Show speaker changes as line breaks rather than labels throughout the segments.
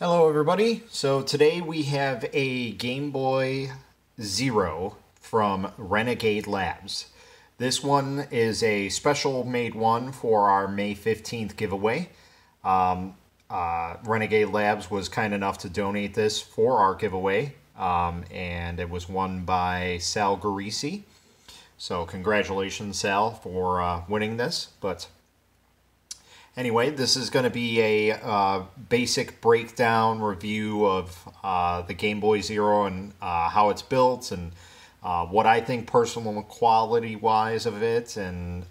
Hello everybody. So today we have a Game Boy Zero from Renegade Labs. This one is a special made one for our May 15th giveaway. Renegade Labs was kind enough to donate this for our giveaway, and it was won by Sal Garisi. So congratulations, Sal, for winning this. But anyway, this is going to be a basic breakdown review of the Game Boy Zero and how it's built and what I think personal quality-wise of it, and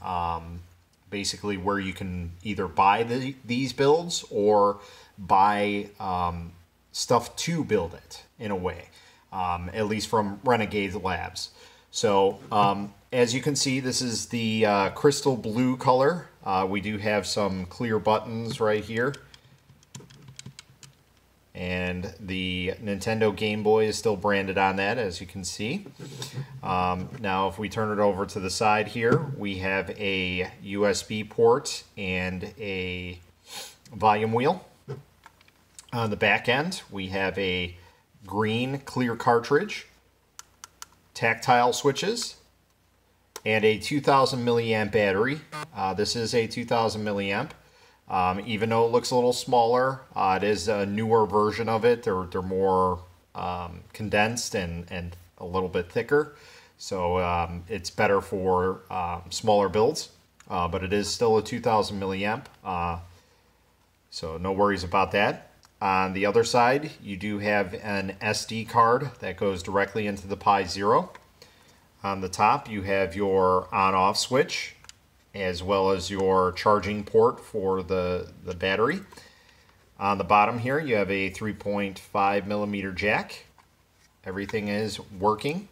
basically where you can either buy these builds or buy stuff to build it in a way, at least from Renegade Labs. So as you can see, this is the crystal blue color. We do have some clear buttons right here. And the Nintendo Game Boy is still branded on that, as you can see. Now, if we turn it over to the side here, we have a USB port and a volume wheel. On the back end, we have a green clear cartridge, tactile switches, and a 2000 milliamp battery. This is a 2000 milliamp. Even though it looks a little smaller, it is a newer version of it. They're more condensed and a little bit thicker. So it's better for smaller builds, but it is still a 2000 milliamp. So no worries about that. On the other side, you do have an SD card that goes directly into the Pi Zero. On the top, you have your on-off switch, as well as your charging port for the battery. On the bottom here, you have a 3.5 millimeter jack. Everything is working.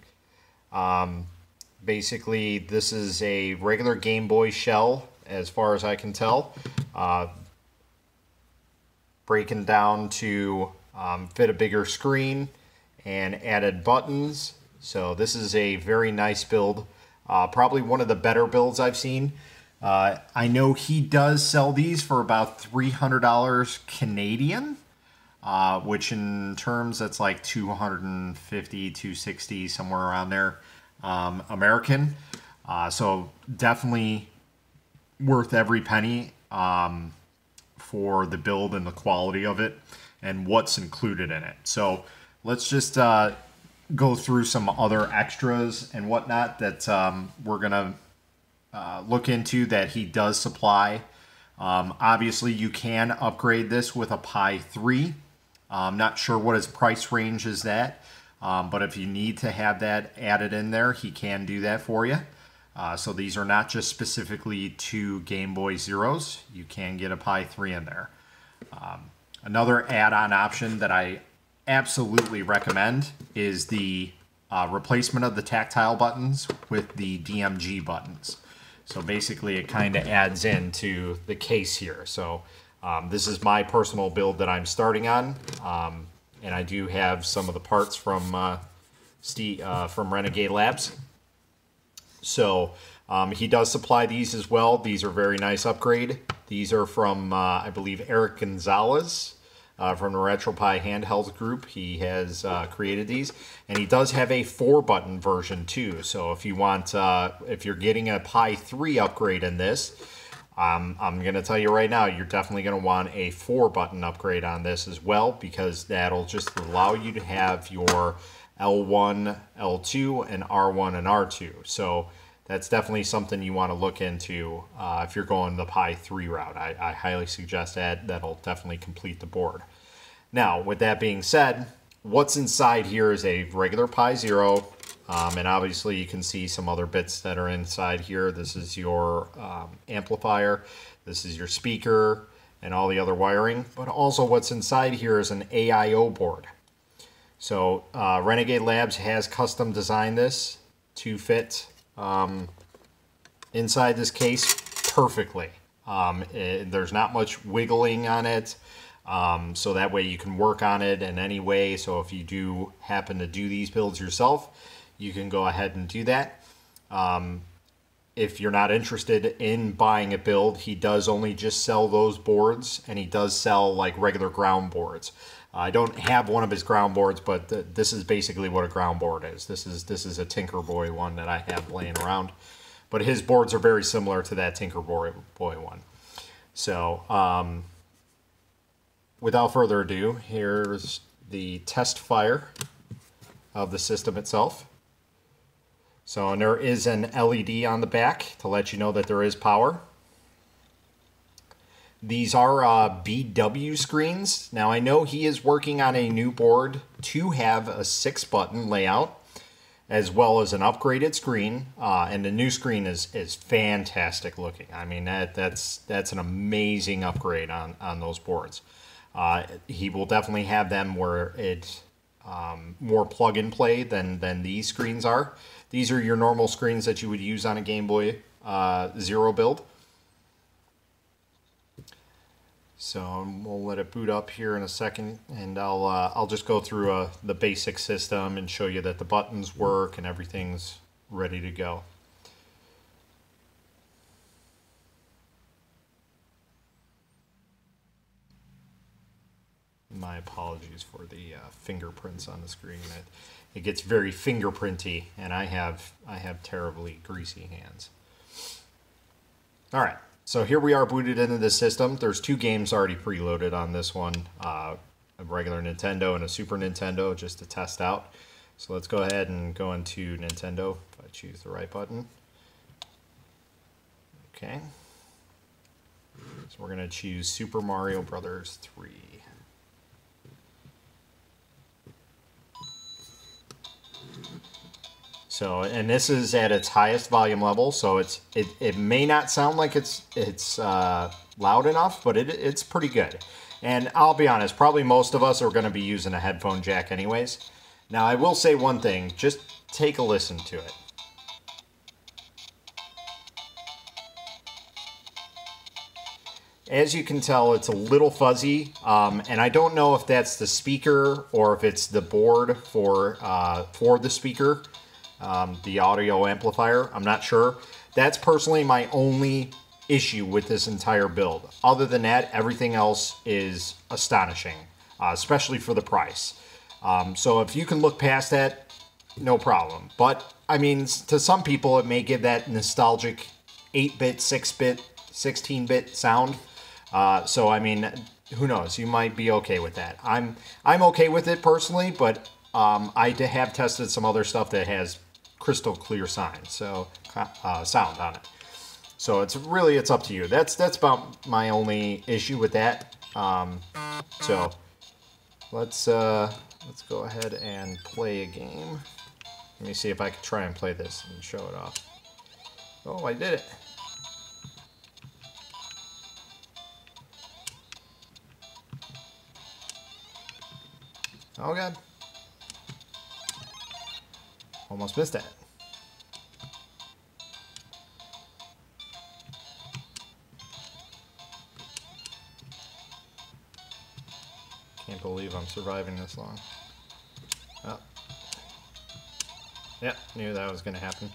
Basically, this is a regular Game Boy shell, as far as I can tell. Breaking down to fit a bigger screen and added buttons. So this is a very nice build. Probably one of the better builds I've seen. I know he does sell these for about $300 Canadian, which in terms that's like $250, $260, somewhere around there, American. So definitely worth every penny for the build and the quality of it and what's included in it. So let's just go through some other extras and whatnot that we're gonna look into that he does supply. Obviously, you can upgrade this with a Pi 3. I'm not sure what his price range is at, but if you need to have that added in there, he can do that for you. So these are not just specifically to Game Boy Zeros. You can get a Pi 3 in there. Another add-on option that I absolutely recommend is the replacement of the tactile buttons with the DMG buttons. So basically it kind of adds into the case here. So this is my personal build that I'm starting on, and I do have some of the parts from Renegade Labs. So he does supply these as well. These are very nice upgrade. These are from I believe Eric Gonzalez from the RetroPie Handheld group. He has created these, and he does have a 4-button version too. So if you want, if you're getting a Pi 3 upgrade in this, I'm going to tell you right now, you're definitely going to want a 4-button upgrade on this as well, because that'll just allow you to have your L1, L2, and R1 and R2. So that's definitely something you want to look into if you're going the Pi 3 route. I highly suggest that. That'll definitely complete the board. Now, with that being said, what's inside here is a regular Pi Zero, and obviously you can see some other bits that are inside here. This is your amplifier, this is your speaker, and all the other wiring. But also what's inside here is an AIO board. So Renegade Labs has custom designed this to fit inside this case perfectly. There's not much wiggling on it, so that way you can work on it in any way. So if you do happen to do these builds yourself, you can go ahead and do that. if you're not interested in buying a build, he does only just sell those boards, and he does sell like regular ground boards. I don't have one of his ground boards, but this is basically what a ground board is. This is a Tinker Boy one that I have laying around, but his boards are very similar to that Tinker Boy one. So without further ado, here's the test fire of the system itself. So, and there is an LED on the back to let you know that there is power. These are BW screens. Now, I know he is working on a new board to have a 6-button layout, as well as an upgraded screen. And the new screen is fantastic looking. I mean, that's an amazing upgrade on those boards. He will definitely have them where it's more plug and play than these screens are. These are your normal screens that you would use on a Game Boy Zero build. So we'll let it boot up here in a second, and I'll just go through the basic system and show you that the buttons work and everything's ready to go. My apologies for the fingerprints on the screen. It gets very fingerprinty, and I have terribly greasy hands. All right, so here we are booted into the system. There's 2 games already preloaded on this one, a regular Nintendo and a Super Nintendo, just to test out. So let's go ahead and go into Nintendo if I choose the right button. Okay. So we're going to choose Super Mario Brothers 3. So, and this is at its highest volume level, so it may not sound like it's loud enough, but it's pretty good. And I'll be honest, probably most of us are going to be using a headphone jack anyways. Now, I will say one thing, just take a listen to it. As you can tell, it's a little fuzzy, and I don't know if that's the speaker or if it's the board for the speaker. The audio amplifier, I'm not sure. That's personally my only issue with this entire build. Other than that, everything else is astonishing, especially for the price. So if you can look past that, no problem. But, I mean, to some people, it may give that nostalgic 8-bit, 6-bit, 16-bit sound. So, I mean, who knows? You might be okay with that. I'm okay with it personally, but I have tested some other stuff that has crystal clear sound on it. So it's up to you. That's about my only issue with that. So let's go ahead and play a game. Let me see if I can try and play this and show it off. Oh, I did it. Oh God. Almost missed that. Can't believe I'm surviving this long. Oh. Yep, knew that was going to happen.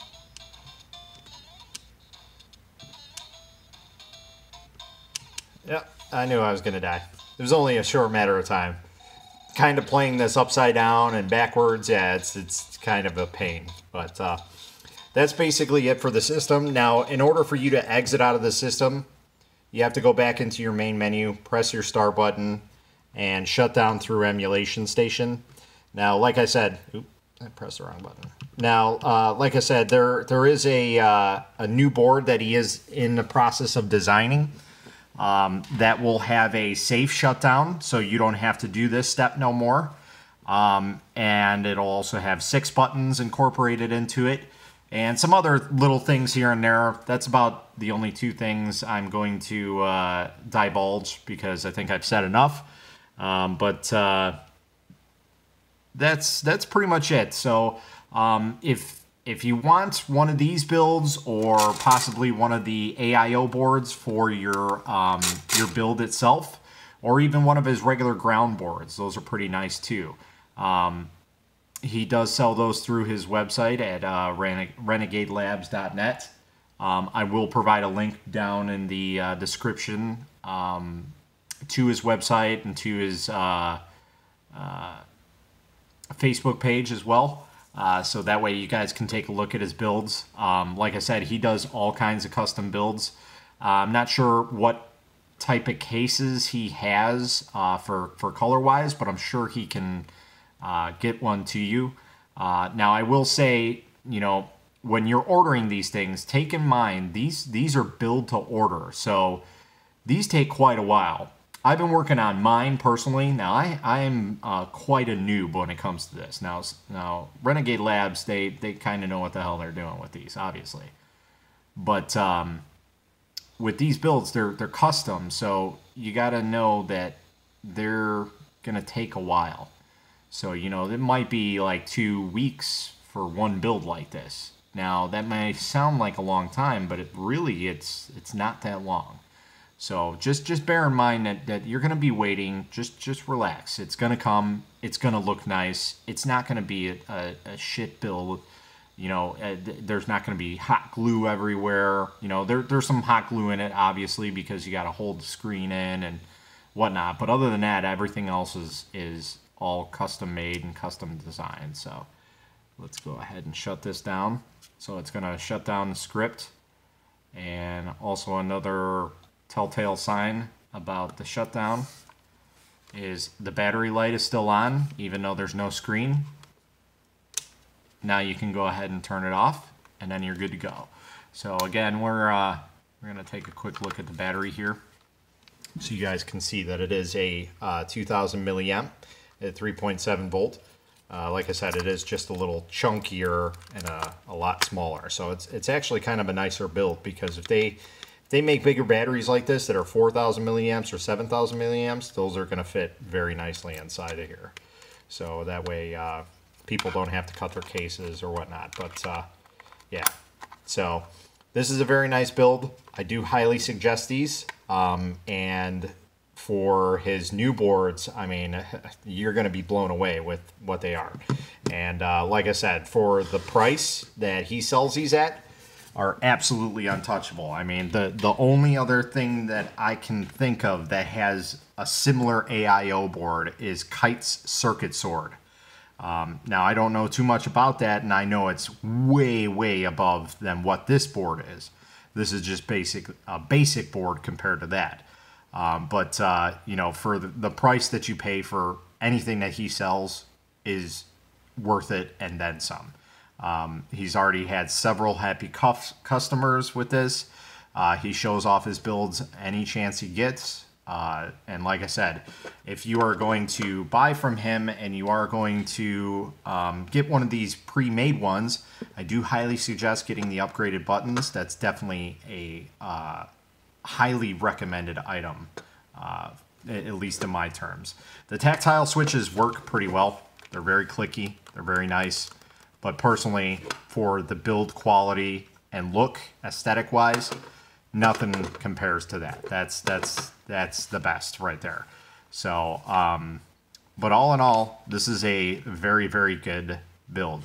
Yep, I knew I was going to die. It was only a short matter of time. Kind of playing this upside down and backwards, yeah, it's kind of a pain. But that's basically it for the system. Now, in order for you to exit out of the system, you have to go back into your main menu, press your start button, and shut down through emulation station. Now, like I said, oops, I pressed the wrong button. Now, like I said, there is a new board that he is in the process of designing. That will have a safe shutdown, so you don't have to do this step no more. And it'll also have 6 buttons incorporated into it, and some other little things here and there. That's about the only 2 things I'm going to divulge, because I think I've said enough. But that's pretty much it. So if you want one of these builds, or possibly one of the AIO boards for your build itself, or even one of his regular ground boards, those are pretty nice too. He does sell those through his website at renegadelabs.net. I will provide a link down in the description to his website and to his Facebook page as well. So that way you guys can take a look at his builds. Like I said, he does all kinds of custom builds. I'm not sure what type of cases he has for color-wise, but I'm sure he can get one to you. Now, I will say, you know, when you're ordering these things, take in mind, these are build to order. So these take quite a while. I've been working on mine personally. Now, I am quite a noob when it comes to this. Now Renegade Labs, they kind of know what the hell they're doing with these, obviously. But with these builds, they're custom, so you got to know that they're going to take a while. So, you know, it might be like 2 weeks for one build like this. Now, that may sound like a long time, but it's not that long. So just bear in mind that you're going to be waiting. Just relax. It's going to come. It's going to look nice. It's not going to be a shit build. You know, there's not going to be hot glue everywhere. You know, there's some hot glue in it, obviously, because you got to hold the screen in and whatnot. But other than that, everything else is all custom made and custom designed. So let's go ahead and shut this down. So it's going to shut down the script. And also another telltale sign about the shutdown is the battery light is still on, even though there's no screen. Now you can go ahead and turn it off, and then you're good to go. So again, we're going to take a quick look at the battery here, so you guys can see that it is a 2000 milliamp at 3.7 volt. Like I said, it is just a little chunkier and a lot smaller. So it's actually kind of a nicer build, because if they make bigger batteries like this that are 4,000 milliamps or 7,000 milliamps, those are going to fit very nicely inside of here. So that way people don't have to cut their cases or whatnot. But yeah, so this is a very nice build. I do highly suggest these. And for his new boards, I mean, you're going to be blown away with what they are. And like I said, for the price that he sells these at, are absolutely untouchable. I mean, the only other thing that I can think of that has a similar AIO board is Kite's Circuit Sword. Now, I don't know too much about that, and I know it's way, way above than what this board is. This is just a basic board compared to that. But you know, for the price that you pay for anything that he sells is worth it and then some. He's already had several happy customers with this. He shows off his builds any chance he gets. And like I said, if you are going to buy from him and you are going to get one of these pre-made ones, I do highly suggest getting the upgraded buttons. That's definitely a highly recommended item, at least in my terms. The tactile switches work pretty well. They're very clicky. They're very nice. But personally, for the build quality and look, aesthetic-wise, nothing compares to that. That's the best right there. So, but all in all, this is a very, very good build.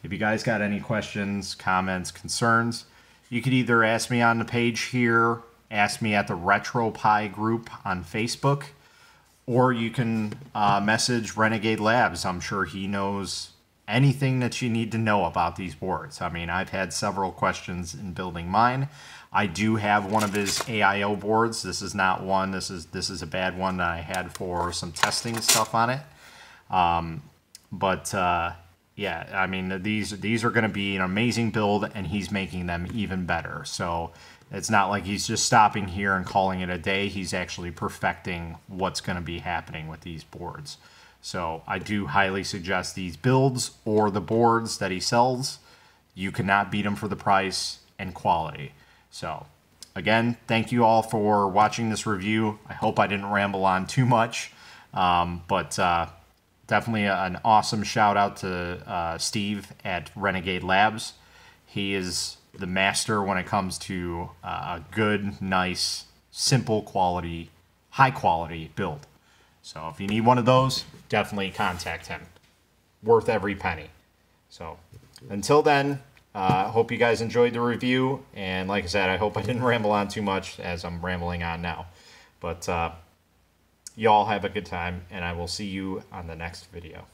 If you guys got any questions, comments, concerns, you could either ask me on the page here, ask me at the RetroPie group on Facebook, or you can message Renegade Labs. I'm sure he knows anything that you need to know about these boards. I mean, I've had several questions in building mine. I do have one of his AIO boards. This is not one. This is a bad one that I had for some testing stuff on it. Yeah, I mean, these are going to be an amazing build, and he's making them even better. So it's not like he's just stopping here and calling it a day. He's actually perfecting what's going to be happening with these boards. So I do highly suggest these builds or the boards that he sells. You cannot beat them for the price and quality. So again, thank you all for watching this review. I hope I didn't ramble on too much, but definitely an awesome shout out to Steve at Renegade Labs. He is the master when it comes to a good, nice, simple quality, high quality build. So if you need one of those, definitely contact him. Worth every penny. So until then, Hope you guys enjoyed the review, and like I said, I hope I didn't ramble on too much as I'm rambling on now. But y'all have a good time, and I will see you on the next video.